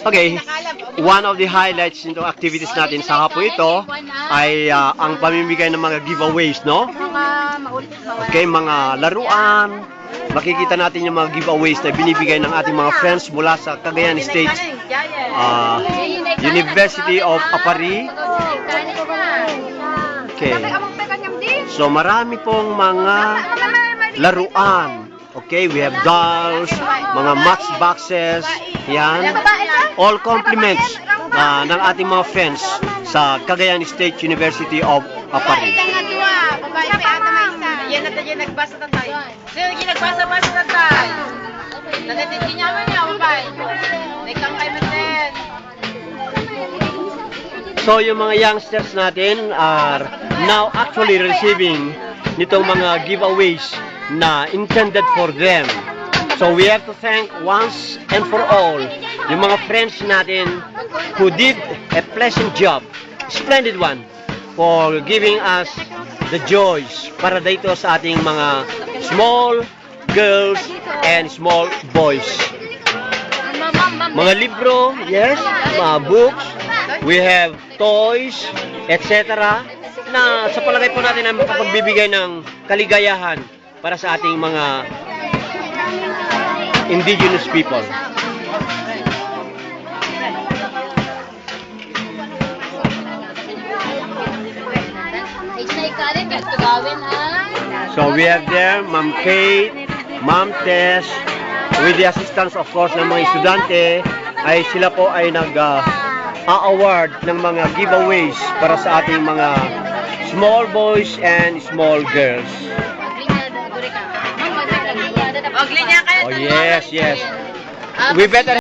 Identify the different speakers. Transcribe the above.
Speaker 1: Okay, one of the highlights nito activities natin sa hapon ito ay ang pamimigay ng mga giveaways, no? Okay, mga laruan. Makikita natin yung mga giveaways na binibigay ng ating mga friends mula sa Cagayan State University of Apari. Okay. So marami pong mga laruan. Okay, we have dolls, mga matchboxes, yan. All compliments ng ating mga friends sa Cagayan State University of Apari.
Speaker 2: Yan na tayo nagbasa na tayo. Sige, nagbasa-basa na tayo. Nanatinti niya mo niya, babay. Naikang kayo natin.
Speaker 1: So yung mga youngsters natin are now actually receiving nitong mga giveaways na intended for them. So we have to thank once and for all yung mga friends natin who did a pleasant job, splendid one, for giving us the joys para dito sa ating mga small girls and small boys. Mga libro, yes, mga books, we have toys, etc. na sa palagay po natin ay makapagbibigay ng kaligayahan para sa ating mga indigenous people. So we have there Ma'am Kate, Ma'am Tess, with the assistance of course ng mga estudyante, ay sila po ay nag-award ng mga giveaways para sa ating mga small boys and small girls. Oh yes, yes. We better